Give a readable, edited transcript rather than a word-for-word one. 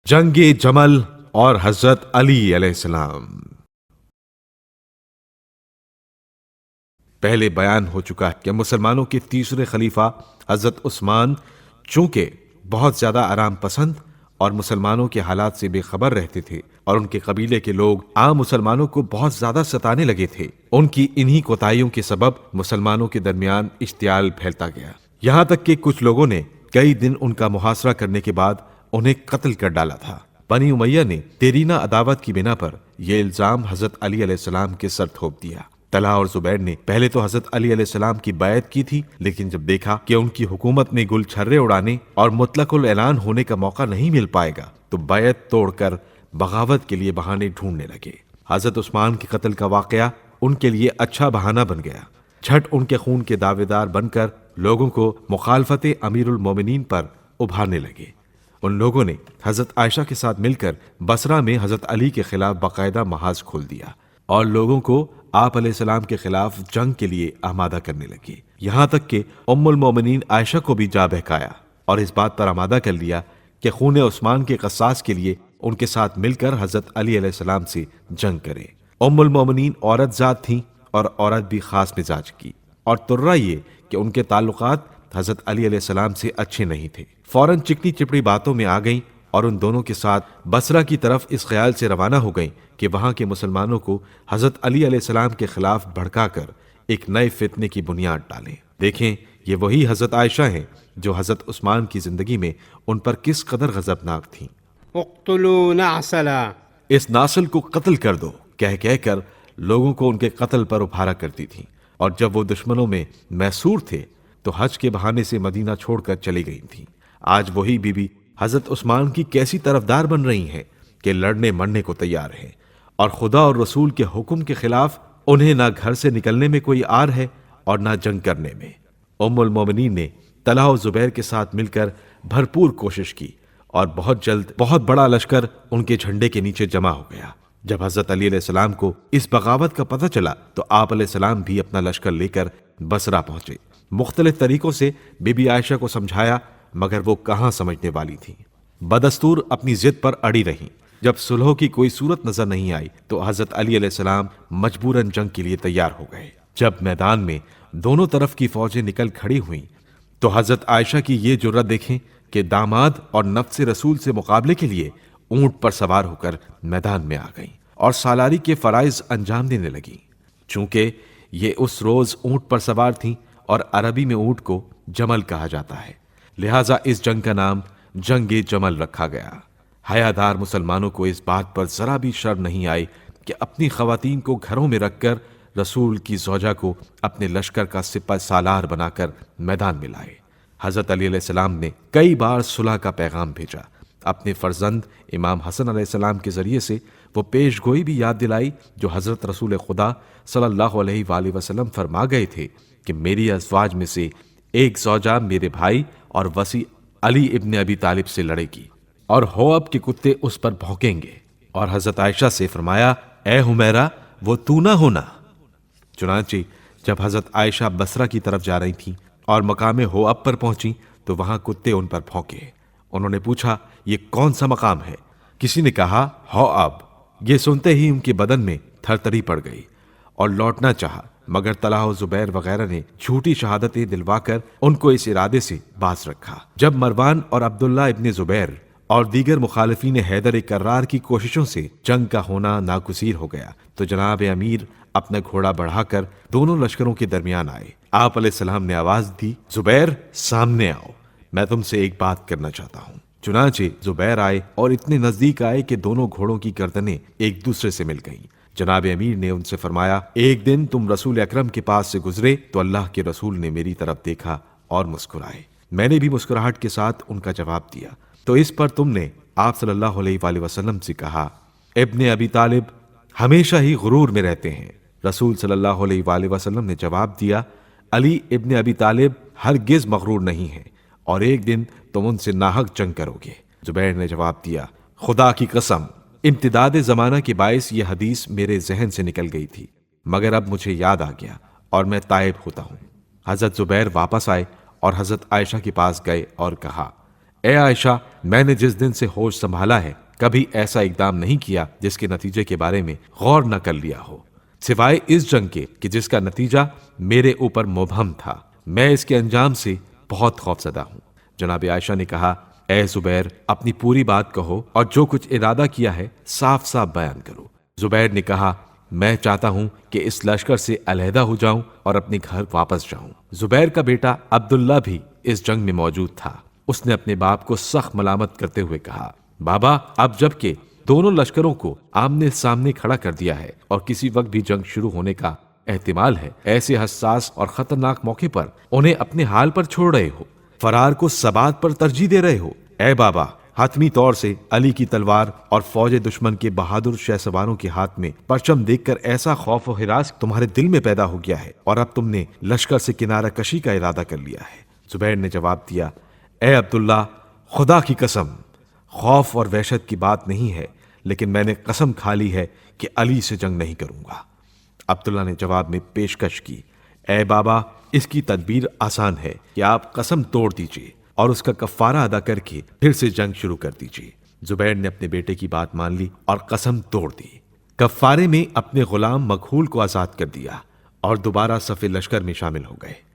جنگ جمل اور حضرت علی علیہ السلام۔ پہلے بیان ہو چکا ہے کہ مسلمانوں کے تیسرے خلیفہ حضرت عثمان چونکہ بہت زیادہ آرام پسند اور مسلمانوں کے حالات سے بے خبر رہتے تھے اور ان کے قبیلے کے لوگ عام مسلمانوں کو بہت زیادہ ستانے لگے تھے، ان کی انہی کوتاہیوں کے سبب مسلمانوں کے درمیان اشتعال پھیلتا گیا، یہاں تک کہ کچھ لوگوں نے کئی دن ان کا محاصرہ کرنے کے بعد انہیں قتل کر ڈالا تھا۔ بنی امیہ نے دیرینہ عداوت کی بنا پر یہ الزام حضرت علی علیہ السلام کے سر تھوپ دیا۔ طلحہ اور زبیر نے پہلے تو حضرت علی علیہ السلام کی بیعت کی تھی، لیکن جب دیکھا کہ ان کی حکومت میں گل چھرے اڑانے اور مطلق الاعلان ہونے کا موقع نہیں مل پائے گا تو بیعت توڑ کر بغاوت کے لیے بہانے ڈھونڈنے لگے۔ حضرت عثمان کے قتل کا واقعہ ان کے لیے اچھا بہانہ بن گیا۔ جھٹ ان کے خون کے دعوے دار بن کر لوگوں کو مخالفت امیر المومنین پر ابھارنے لگے۔ ان لوگوں نے حضرت عائشہ کے ساتھ مل کر بصرہ میں حضرت علی کے خلاف باقاعدہ محاذ کھول دیا اور لوگوں کو آپ علیہ السلام کے خلاف جنگ کے لیے آمادہ کرنے لگے، یہاں تک کہ ام المومنین عائشہ کو بھی جا بہکایا اور اس بات پر آمادہ کر لیا کہ خون عثمان کے قصاص کے لیے ان کے ساتھ مل کر حضرت علی علیہ السلام سے جنگ کرے۔ ام المومنین عورت ذات تھیں اور عورت بھی خاص مزاج کی، اور ترہ یہ کہ ان کے تعلقات حضرت علی علیہ السلام سے اچھے نہیں تھے، فوراً چکنی چپڑی باتوں میں آ گئیں اور ان دونوں کے ساتھ بصرہ کی طرف اس خیال سے روانہ ہو گئیں کہ وہاں کے مسلمانوں کو حضرت علی علیہ السلام کے خلاف بھڑکا کر ایک نئے فتنے کی بنیاد ڈالیں۔ دیکھیں، یہ وہی حضرت عائشہ ہیں جو حضرت عثمان کی زندگی میں ان پر کس قدر غضبناک تھیں۔ اقتلوا نعسلا، اس ناسل کو قتل کر دو کہہ کر لوگوں کو ان کے قتل پر ابھارا کرتی تھیں، اور جب وہ دشمنوں میں محصور تھے تو حج کے بہانے سے مدینہ چھوڑ کر چلی گئی تھیں۔ آج وہی بی بی حضرت عثمان کی کیسی طرفدار بن رہی ہیں کہ لڑنے مرنے کو تیار ہیں، اور خدا اور رسول کے حکم کے خلاف انہیں نہ گھر سے نکلنے میں کوئی آر ہے اور نہ جنگ کرنے میں۔ ام المومنین نے طلحہ و زبیر کے ساتھ مل کر بھرپور کوشش کی اور بہت جلد بہت بڑا لشکر ان کے جھنڈے کے نیچے جمع ہو گیا۔ جب حضرت علی علیہ السلام کو اس بغاوت کا پتہ چلا تو آپ علیہ السلام بھی اپنا لشکر لے کر بصرہ پہنچے۔ مختلف طریقوں سے بی بی عائشہ کو سمجھایا مگر وہ کہاں سمجھنے والی تھی، بدستور اپنی ضد پر اڑی رہیں۔ جب صلح کی کوئی صورت نظر نہیں آئی تو حضرت علی علیہ السلام مجبوراً جنگ کے لیے تیار ہو گئے۔ جب میدان میں دونوں طرف کی فوجیں نکل کھڑی ہوئیں تو حضرت عائشہ کی یہ جرأت دیکھیں کہ داماد اور نفس رسول سے مقابلے کے لیے اونٹ پر سوار ہو کر میدان میں آ گئیں اور سالاری کے فرائض انجام دینے لگیں۔ چونکہ یہ اس روز اونٹ پر سوار تھیں اور عربی میں اونٹ کو جمل کہا جاتا ہے، لہٰذا اس جنگ کا نام جنگ جمل رکھا گیا۔ حیادار مسلمانوں کو اس بات پر ذرا بھی شرم نہیں آئی کہ اپنی خواتین کو گھروں میں رکھ کر رسول کی زوجہ کو اپنے لشکر کا سپہ سالار بنا کر میدان میں لائے۔ حضرت علی علیہ السلام نے کئی بار صلح کا پیغام بھیجا، اپنے فرزند امام حسن علیہ السلام کے ذریعے سے وہ پیش گوئی بھی یاد دلائی جو حضرت رسول خدا صلی اللہ علیہ وآلہ وسلم فرما گئے تھے کہ میری ازواج میں سے ایک زوجہ میرے بھائی اور وصی علی ابن ابی طالب سے لڑے گی اور ہواب کے کتے اس پر بھونکیں گے، اور حضرت عائشہ سے فرمایا اے حمیرہ وہ تو نہ ہونا۔ چنانچہ جب حضرت عائشہ بصرہ کی طرف جا رہی تھیں اور مقام ہواب پر پہنچی تو وہاں کتے ان پر بھونکے۔ انہوں نے پوچھا یہ کون سا مقام ہے؟ کسی نے کہا ہواب۔ یہ سنتے ہی ان کے بدن میں تھرتھری پڑ گئی اور لوٹنا چاہا، مگر طلحہ و زبیر وغیرہ نے جھوٹی شہادتیں دلوا کر ان کو اس ارادے سے باز رکھا۔ جب مروان اور عبداللہ ابن زبیر اور دیگر مخالفین حیدر کرار کی کوششوں سے جنگ کا ہونا ناگزیر ہو گیا تو جناب امیر اپنا گھوڑا بڑھا کر دونوں لشکروں کے درمیان آئے۔ آپ علیہ السلام نے آواز دی زبیر سامنے آؤ، میں تم سے ایک بات کرنا چاہتا ہوں۔ چنانچہ زبیر آئے اور اتنے نزدیک آئے کہ دونوں گھوڑوں کی گردنیں ایک دوسرے سے مل گئیں۔ جناب امیر نے ان سے فرمایا ایک دن تم رسول اکرم کے پاس سے گزرے تو اللہ کے رسول نے میری طرف دیکھا اور مسکرائے، میں نے بھی مسکراہٹ کے ساتھ ان کا جواب دیا، تو اس پر تم نے آپ صلی اللہ علیہ وآلہ وسلم سے کہا ابن ابی طالب ہمیشہ ہی غرور میں رہتے ہیں۔ رسول صلی اللہ علیہ وآلہ وسلم نے جواب دیا علی ابن ابی طالب ہرگز مغرور نہیں ہے اور ایک دن تم ان سے ناحق جنگ کرو گے۔ زبیر نے جواب دیا خدا کی قسم امتداد زمانہ کے باعث یہ حدیث میرے ذہن سے نکل گئی تھی، مگر اب مجھے یاد آ گیا اور میں تائب ہوتا ہوں۔ حضرت زبیر واپس آئے اور حضرت عائشہ کے پاس گئے اور کہا اے عائشہ، میں نے جس دن سے ہوش سنبھالا ہے کبھی ایسا اقدام نہیں کیا جس کے نتیجے کے بارے میں غور نہ کر لیا ہو، سوائے اس جنگ کے کہ جس کا نتیجہ میرے اوپر مبہم تھا۔ میں اس کے انجام سے بہت خوفزدہ ہوں۔ جناب عائشہ نے کہا، اے زبیر، اپنی پوری بات کہو اور جو کچھ ارادہ کیا ہے صاف صاف بیان کرو۔ زبیر نے کہا، میں چاہتا ہوں کہ اس لشکر سے علیحدہ ہو جاؤں اور اپنے گھر واپس جاؤں۔ زبیر کا بیٹا عبداللہ بھی اس جنگ میں موجود تھا۔ اس نے اپنے باپ کو سخت ملامت کرتے ہوئے کہا، بابا، اب جب کہ دونوں لشکروں کو آمنے سامنے کھڑا کر دیا ہے اور کسی وقت بھی جنگ شروع ہونے کا احتمال ہے، ایسے حساس اور خطرناک موقع پر انہیں اپنے حال پر چھوڑ رہے ہو، فرار کو ثبات پر ترجیح دے رہے ہو۔ اے بابا، حتمی طور سے علی کی تلوار اور فوج دشمن کے بہادر شہ سواروں کے ہاتھ میں پرچم دیکھ کر ایسا خوف و ہراس تمہارے دل میں پیدا ہو گیا ہے اور اب تم نے لشکر سے کنارہ کشی کا ارادہ کر لیا ہے۔ زبیر نے جواب دیا، اے عبداللہ، خدا کی قسم، خوف اور وحشت کی بات نہیں ہے، لیکن میں نے قسم کھا لی ہے کہ علی سے جنگ نہیں کروں گا۔ عبداللہ نے جواب میں پیشکش کی، اے بابا، اس کی تدبیر آسان ہے کہ آپ قسم توڑ دیجئے اور اس کا کفارہ ادا کر کے پھر سے جنگ شروع کر دیجئے۔ زبیر نے اپنے بیٹے کی بات مان لی اور قسم توڑ دی۔ کفارے میں اپنے غلام مکحول کو آزاد کر دیا اور دوبارہ صف لشکر میں شامل ہو گئے۔